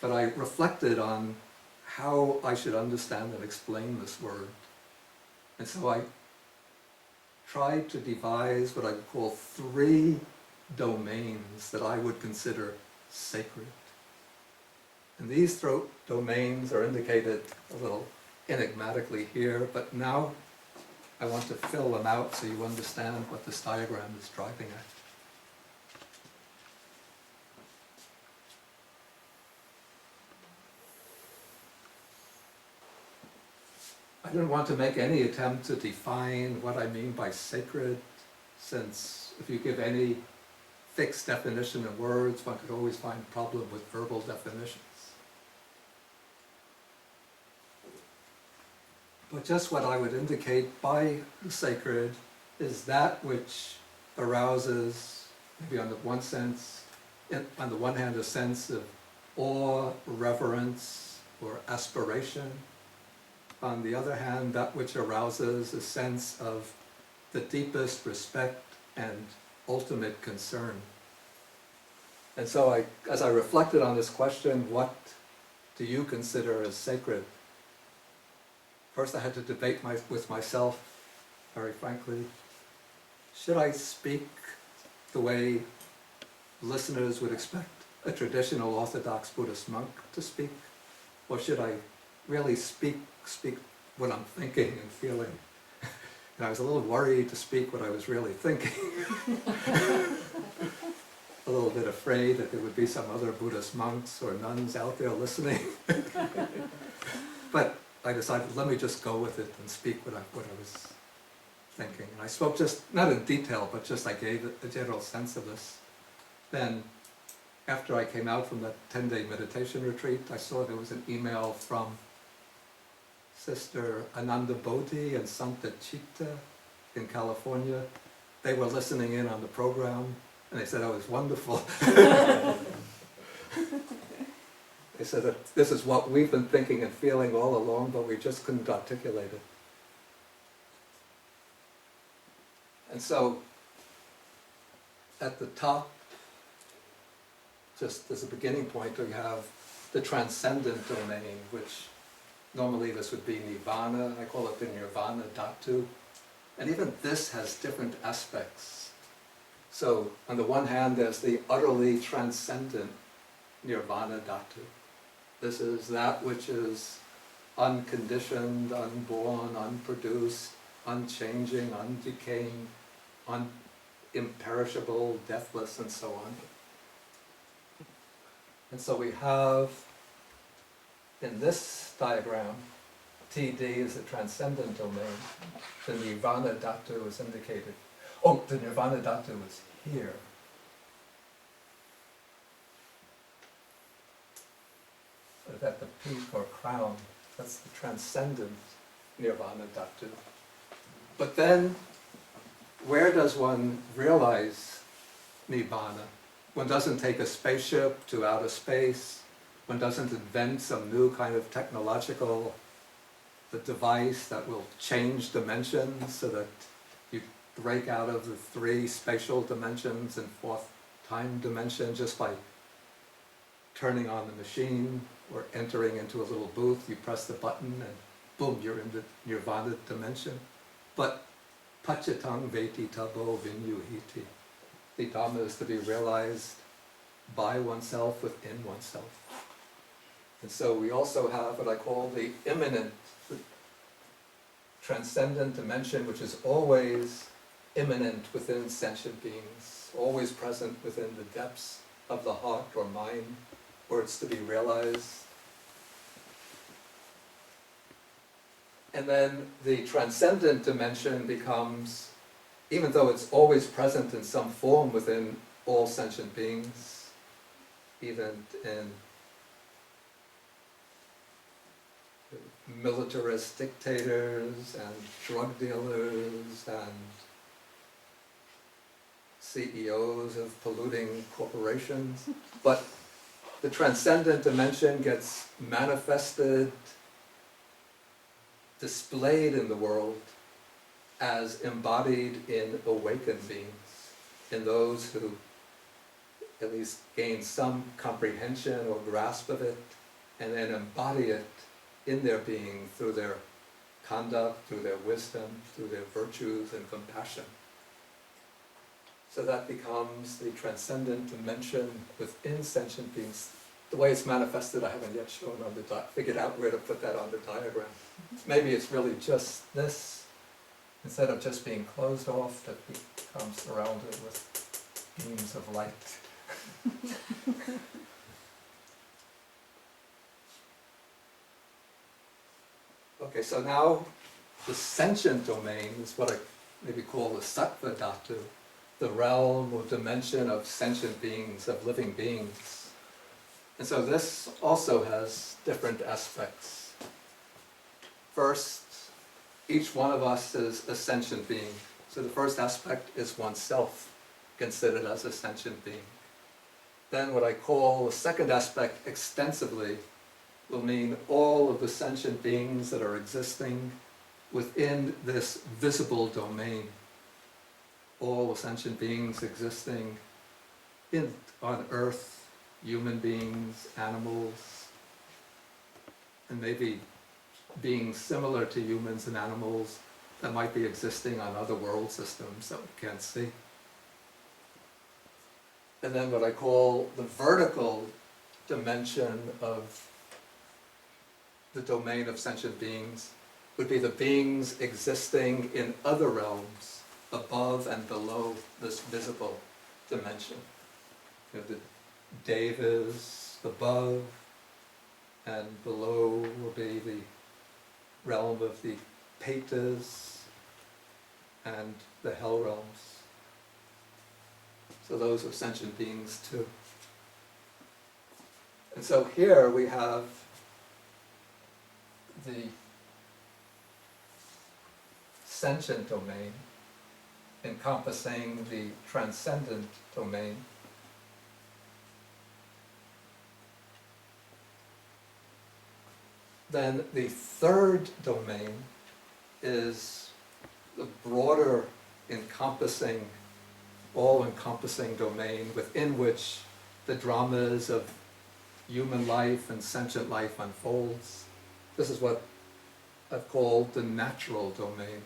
but I reflected on how I should understand and explain this word. And so I tried to devise what I would call 3 domains that I would consider sacred. And these domains are indicated a little enigmatically here, but now I want to fill them out so you understand what this diagram is driving at. I didn't want to make any attempt to define what I mean by sacred, since if you give any fixed definition in words, one could always find a problem with verbal definitions. But just what I would indicate by the sacred is that which arouses, maybe on the one hand, a sense of awe, reverence, or aspiration. On the other hand, that which arouses a sense of the deepest respect and ultimate concern. And so as I reflected on this question, what do you consider as sacred? First I had to debate with myself, very frankly. Should I speak the way listeners would expect a traditional Orthodox Buddhist monk to speak? Or should I really speak what I'm thinking and feeling? And I was a little worried to speak what I was really thinking. A little bit afraid that there would be some other Buddhist monks or nuns out there listening. But I decided, let me just go with it and speak what I was thinking. And I spoke just, not in detail, but just I gave a general sense of this. Then, after I came out from that 10-day meditation retreat, I saw there was an email from Sister Ananda Bodhi and Santa Chitta in California. They were listening in on the program, and they said I was wonderful. They said that this is what we've been thinking and feeling all along, but we just couldn't articulate it. And so, at the top, just as a beginning point, we have the transcendent domain, which normally this would be nirvana. I call it the nirvana dhatu. And even this has different aspects. So, on the one hand, there's the utterly transcendent nirvana dhatu. This is that which is unconditioned, unborn, unproduced, unchanging, undecaying, imperishable, deathless, and so on. And so we have, in this diagram, TD is the transcendent domain. The nirvana dhatu is indicated. Oh, the nirvana dhatu is here. But at the peak or crown, that's the transcendent nirvana dhatu. But then, where does one realize nibbana? One doesn't take a spaceship to outer space. One doesn't invent some new kind of technological device that will change dimensions so that you break out of the 3 spatial dimensions and 4th time dimension just by turning on the machine or entering into a little booth. You press the button and boom, you're in the nirvana dimension. But pacitang veti tabo vinyuhiti. The Dhamma is to be realized by oneself, within oneself. And so we also have what I call the immanent, the transcendent dimension, which is always immanent within sentient beings, always present within the depths of the heart or mind, where it's to be realized. And then the transcendent dimension becomes, even though it's always present in some form within all sentient beings, even in militarist dictators and drug dealers and CEOs of polluting corporations, but the transcendent dimension gets manifested, displayed in the world as embodied in awakened beings, in those who at least gain some comprehension or grasp of it, and then embody it in their being through their conduct, through their wisdom, through their virtues and compassion. So that becomes the transcendent dimension within sentient beings. The way it's manifested, I haven't yet shown on the figured out where to put that on the diagram. Maybe it's really just this, instead of just being closed off, that becomes surrounded with beams of light. Okay, so now the sentient domain is what I maybe call the sattva dhatu, the realm or dimension of sentient beings, of living beings. And so this also has different aspects. First, each one of us is a sentient being. So the first aspect is oneself, considered as a sentient being. Then what I call the second aspect extensively will mean all of the sentient beings that are existing within this visible domain. All the sentient beings existing on Earth, human beings, animals, and maybe beings similar to humans and animals that might be existing on other world systems that we can't see. And then what I call the vertical dimension of the domain of sentient beings would be the beings existing in other realms above and below this visible dimension. You know, the devas above, and below will be the realm of the petas and the hell realms. So those are sentient beings too. And so here we have the sentient domain encompassing the transcendent domain. Then the third domain is the broader encompassing, all-encompassing domain within which the dramas of human life and sentient life unfolds. This is what I've called the natural domain.